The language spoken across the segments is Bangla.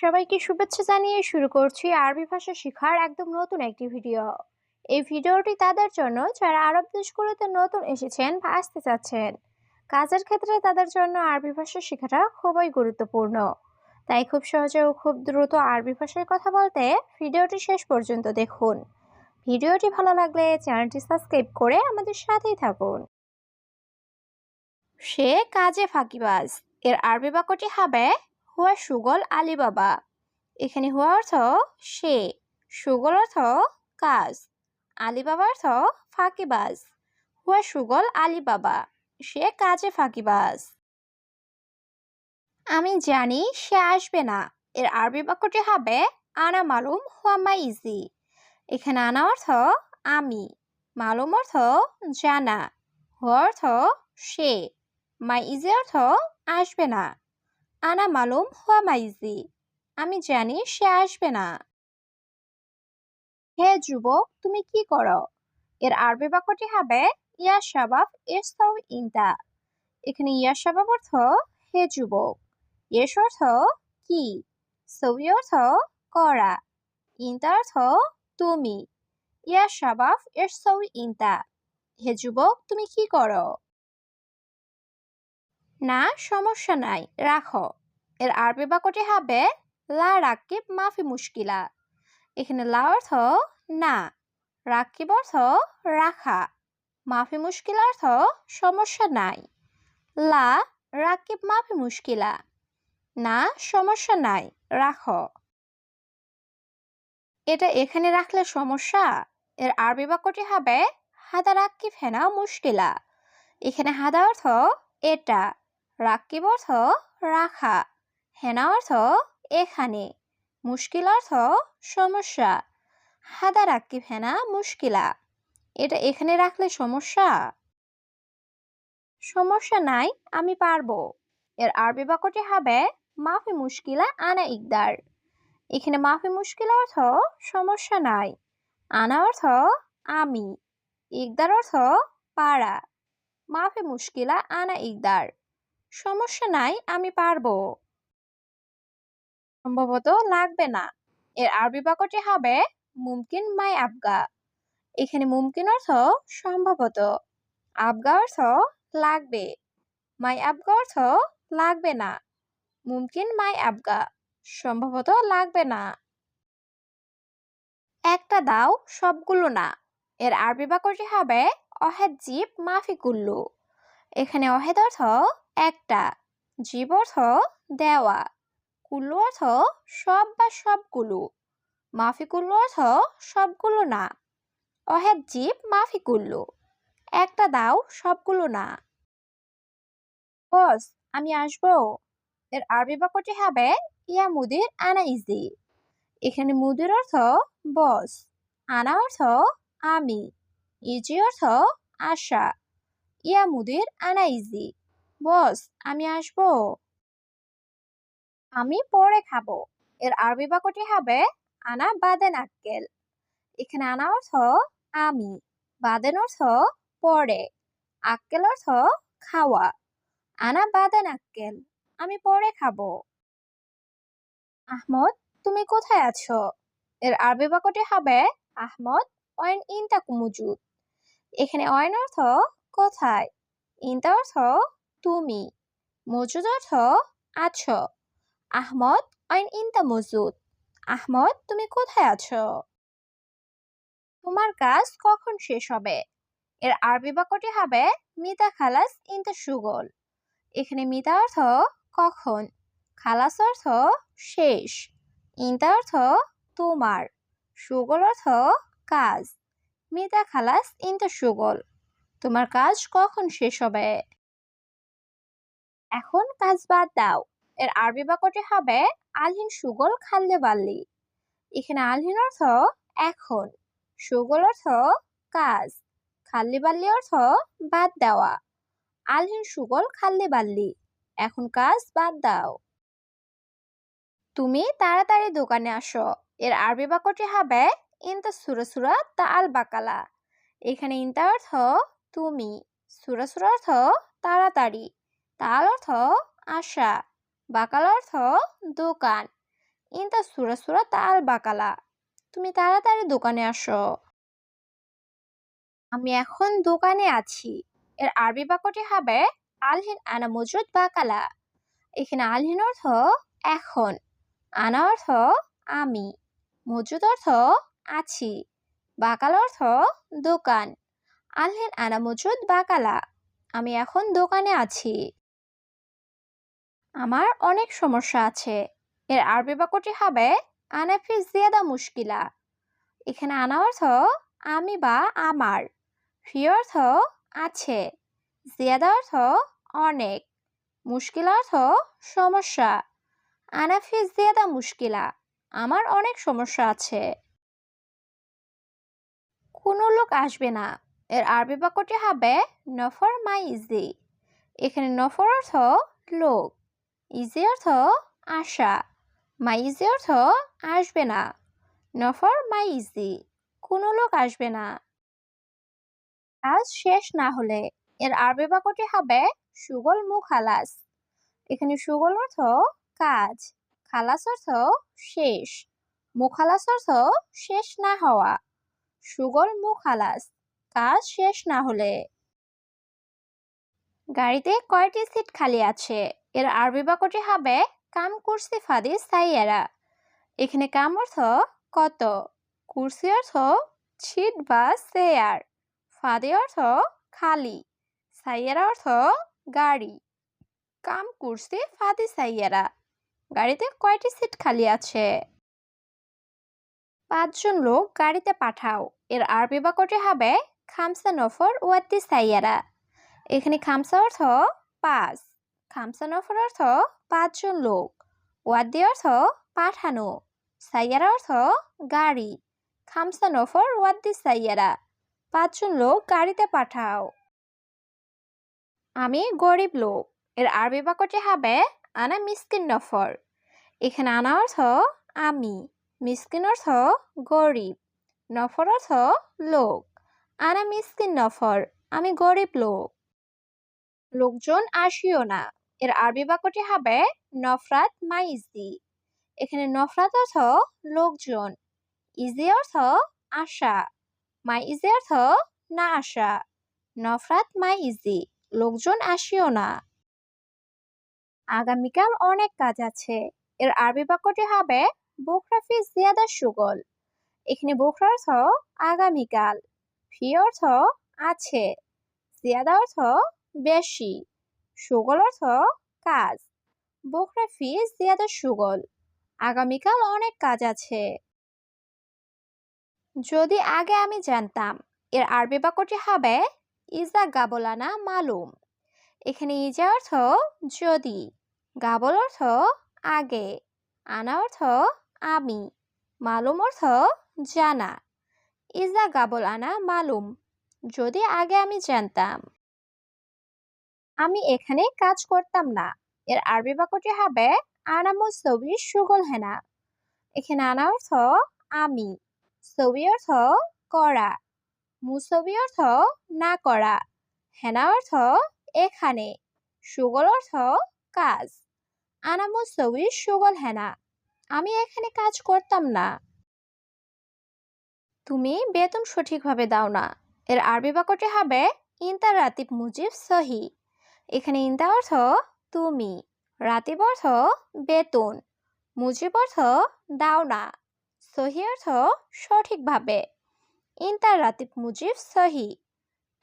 সবাইকে শুভেচ্ছা জানিয়ে শুরু করছি আরবি ভাষা শেখার একদম নতুন একটি ভিডিও। এই ভিডিওটি তাদের জন্য যারা আরব দেশগুলোতে নতুন এসেছেন বা আসতে চাচ্ছেন। কাজের ক্ষেত্রে তাদের জন্য আরবি ভাষা শেখাটা খুবই গুরুত্বপূর্ণ। তাই খুব সহজে ও খুব দ্রুত আরবি ভাষায় কথা বলতে ভিডিওটি শেষ পর্যন্ত দেখুন। ভিডিওটি ভালো লাগলে চ্যানেলটি সাবস্ক্রাইব করে আমাদের সাথেই থাকুন। সে কাজে ফাঁকিবাজ। এর আরবি বাক্যটি হবে হুয়া সুগল আলী বাবা। এখানে হুয়া অর্থ সে, সুগল অর্থ কাজ, আলিবাবা অর্থ ফাঁকিবাজ। হুয়া সুগল আলী বাবা, সে কাজে ফাঁকিবাজ। আমি জানি সে আসবে না। এর আরবি বাক্যটি হবে আনা মালুম হুয়া মাইজি। এখানে আনা অর্থ আমি, মালুম অর্থ জানা, হুয়া অর্থ সে, মাইজি অর্থ আসবে না। আনা মালুম হুয়া মাইজি, আমি জানি সে আসবে না। হে যুবক, তুমি কি করো? এর আরবি বাক্যটি হবে ইয়া শাবাব ইস্তাউ ইনতা। এখানে ইয়া শাবাব অর্থ হে যুবক, ইয়েস অর্থ কি, সবি অর্থ করা, ইনতা অর্থ তুমি। ইয়া শাবাব ইস্তাউ ইনতা, হে যুবক তুমি কি করো? না, সমস্যা নাই, রাখো। এর আরবি বাক্যটি হবে লা রাকিব মাফি মুশকিলা। এখানে লা অর্থ না, রাকিব অর্থ রাখা, মাফি মুশকিল অর্থ সমস্যা নাই। লা রাকিব মাফি মুশকিলা, না সমস্যা নাই, রাখো। এটা এখানে রাখলে সমস্যা? এর আরবি বাক্যটি হবে হাদা রাকিব হেনা মুশকিলা। এখানে হাদা অর্থ এটা, রাকিব অর্থ রাখা, হেনা অর্থ এখানে, মুশকিল অর্থ সমস্যা। হাদা রাকিব হেনা মুশকিলা, এটা এখানে রাখলে সমস্যা? সমস্যা নাই, আমি পারবো। এর আরবি বাক্যটি হবে মাফি মুশকিলা আনা ইকদার। এখানে মাফি মুশকিল অর্থ সমস্যা নাই, আনা অর্থ আমি, ইকদার অর্থ পারা। মাফি মুশকিলা আনা ইকদার, সমস্যা নাই আমি পারবো। সম্ভবত লাগবে না। এর আরবি বাক্যটি হবে মুমকিন মাই আবগা। এখানে মুমকিন অর্থ সম্ভবত, আবগা অর্থ লাগবে, মাই আবগা অর্থ লাগবে না। মুমকিন মাই আবগা, সম্ভবত লাগবে না। একটা দাও, সবগুলো না। এর আরবি বাক্যটি হবে অহেদ জিব মাফি কুল্লু। এখানে অহেদ অর্থ একটা, জিব অর্থ দেওয়া, কুল্লু অর্থ সব বা সবগুলো, মাফি কুল্লু অর্থ সবগুলো না। অহেদ জিব মাফি কুল্লু, একটা দাও, সবগুলো না। বস, আমি আসবো। এর আরবি বাক্যটি হবে ইয়া মুদির আনা ইজি। এখানে মুদির অর্থ বস, আনা অর্থ আমি, ইজি অর্থ আশা। ইয়া মুদির আনা ইজি, বস আমি আসবো। আমি পরে খাবো। এর আরবি বাক্যটি হবে আনা বাদেন আক্কেল। এখানে আনা অর্থ আমি, বাদেন অর্থ পরে, আক্কেল অর্থ খাওয়া। আনা বাদেন আক্কেল, আমি পরে খাবো। আহমদ, তুমি কোথায় আছো? এর আরবি বাক্যটি হবে আহমদ ওয়াইন ইনতা মুজুদ। এখানে ওয়াইন অর্থ কোথায়, ইনতা অর্থ তুমি, মজুদ অর্থ আছো। আহমদ ওয়াইন ইনতা মজুদ, আহমদ তুমি কোথায় আছো? তোমার কাজ কখন শেষ হবে? এর আরবি বাক্যটি হবে মিতা খালাস ইনতা সুগল। এখানে মিতা অর্থ কখন, খালাস অর্থ শেষ, ইনতা অর্থ তোমার, সুগল অর্থ কাজ। মিতা খালাস ইনতা সুগল, তোমার কাজ কখন শেষ হবে? এখন কাজ বাদ দাও। এর আরবি বাক্যটি হবে আলহিন সুগল খাল্লে বাল্লি। এখানে আলহিন অর্থ এখন, সুগল অর্থ কাজ, খাল্লি বাল্লি অর্থ বাদ দেওয়া। আলহিন সুগল খাল্লি বাল্লি, এখন কাজ বাদ দাও। তুমি তাড়াতাড়ি দোকানে আসো। এর আরবি বাক্যটি হবে ইনতা সুরা সুরা তা আল বাকালা। এখানে ইনতা অর্থ তুমি, সুরা সুরা অর্থ তাড়াতাড়ি, তাল অর্থ আশা, বাকাল অর্থ দোকান। ইনতা সুরা সুরা তাল বাকালা। তুমি তাড়াতাড়ি দোকানে আসো। আমি এখন দোকানে আছি। এর আরবি বাক্যটি হবে আলহিন আনা মজুদ বাকালা। এখানে আলহিন অর্থ এখন, আনা অর্থ আমি, মজুদ অর্থ আছি, বাকালা অর্থ দোকান। আলহিন আনা মজুদ বাকালা, আমি এখন দোকানে আছি। আমার অনেক সমস্যা আছে। এর আরবি বাক্যটি হবে আনা ফি জিয়াদা মুশকিলা। এখানে আনা অর্থ আমি বা আমার, ফি অর্থ আছে, জিয়াদা অর্থ অনেক, মুশকিলা অর্থ সমস্যা। আনা ফি জিয়াদা মুশকিলা, আমার অনেক সমস্যা আছে। কোনো লোক আসবে না। এর আরবি বাক্যটি হবে নফর মাই ইজি। এখানে নফর অর্থ লোক, ইজি অর্থ আশা, মাই ইজি অর্থ আসবে না। নফর মাই ইজি, কোনো লোক আসবে না। কাজ শেষ না হলে। এর আরবি বাক্যটি হবে সুগল মু খালাস। এখানে সুগল অর্থ কাজ, খালাস অর্থ শেষ, মুখালাস অর্থ শেষ না হওয়া। সুগল মু খালাস, কাজ শেষ না হলে। গাড়িতে কয়টি সিট খালি আছে? এর আরবি বাক্যটি হবে কাম কুরসি ফাদি সাইয়ারা। এখানে কাম অর্থ কত, কুরসি অর্থ সিট বা চেয়ার, ফাদি অর্থ খালি, সাইয়ারা অর্থ গাড়ি। কাম কুরসি ফাদি সাইয়ারা, গাড়িতে কয়টি সিট খালি আছে? ৫ জন লোক গাড়িতে পাঠাও। এর আরবি বাক্যটি হবে খামসা নফর ওয়াতি সাইয়ারা। এখানে খামসা অর্থ ৫, খামসা নফর অর্থ ৫ জন লোক, ওয়াদি অর্থ পাঠানো, সাইয়ারা অর্থ গাড়ি। খামসা নফর ওয়াদি সাইয়ারা, ৫ জন লোক গাড়িতে পাঠাও। আমি গরিব লোক। এর আরবি বাক্যটি হবে আনা মিসকিন নফর। এখানে আনা অর্থ আমি, মিসকিন অর্থ গরিব, নফর অর্থ লোক। আনা মিসকিন নফর, আমি গরিব লোক। লোকজন আসিও না। এর আরবি বাক্যটি হবে নফরাত মাই ইজি। এখানে নফরাত অর্থ লোকজন, ইজি অর্থ আশা, মাই ইজি অর্থ না আসা। নফরাত মাই ইজি, লোকজন আসিও না। আগামীকাল অনেক কাজ আছে। এর আরবি বাক্যটি হবে বুকরা ফি জিয়াদা সুগল। এখানে বুকরা অর্থ আগামীকাল, ফি অর্থ আছে, জিয়াদা অর্থ বেশি, সুগল অর্থ কাজ। বুকরা ফি জিয়াদা সুগল, আগামীকাল অনেক কাজ আছে। যদি আগে আমি জানতাম। এর আরবি বাক্যটি হবে ইজা গাবলানা মালুম। এখানে ইজা অর্থ যদি, গাবল অর্থ আগে, আনা অর্থ আমি, মালুম অর্থ জানা। ইজা গাবল আনা মালুম, যদি আগে আমি জানতাম। আমি এখানে কাজ করতাম না। এর আরবি বাক্যটি হবে আনা মুসবি সুগল হেনা। এখানে আনা অর্থ আমি, সবি অর্থ করা, মুসবি অর্থ না করা, হেনা অর্থ এখানে, সুগল অর্থ কাজ। আনা মুসবি সুগল হেনা, আমি এখানে কাজ করতাম না। তুমি বেতন সঠিকভাবে দাও না। এর আরবি বাক্যটি হবে ইনতা রাতিব মুজিব সহি। এখানে ইনতা অর্থ তুমি, রাতিব অর্থ বেতন, মুজিব অর্থ দাও না, সহি অর্থ সঠিকভাবে। ইনতা রাতিব মুজিব সহি,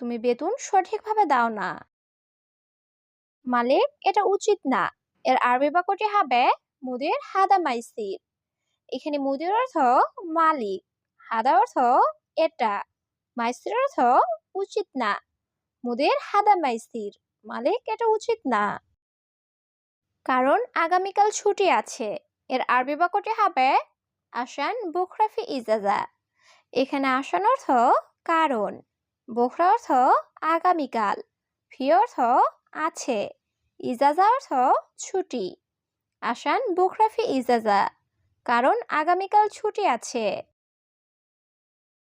তুমি বেতন সঠিকভাবে দাও না। মালিক, এটা উচিত না। এর আরবি বাক্যটি হবে মুদির হাদা মাইসির। এখানে মুদির অর্থ মালিক, হাদা অর্থ এটা, মাইসির অর্থ উচিত না। মুদির হাদা মাইসির, মালিক এটা উচিত না। কারণ আগামীকাল ছুটি আছে। এর আরবি বাক্যটি হবে আসান বুখরাফি ইজাজা। এখানে আসান অর্থ কারণ, বুখরা অর্থ আগামীকাল, ফি অর্থ আছে, ইজাজা অর্থ ছুটি। আসান বুখরাফি ইজাজা, কারণ আগামীকাল ছুটি আছে।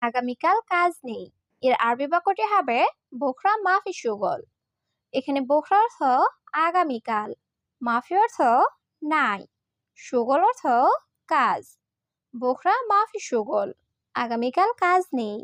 আগামীকাল কাজ নেই। এর আরবি বাক্যটি হবে বুখরা মাফি সুগল। এখানে বুখরা অর্থ আগামীকাল, মাফি অর্থ নাই, সুগল অর্থ কাজ। বুকরা মাফি শোগল, আগামীকাল কাজ নেই।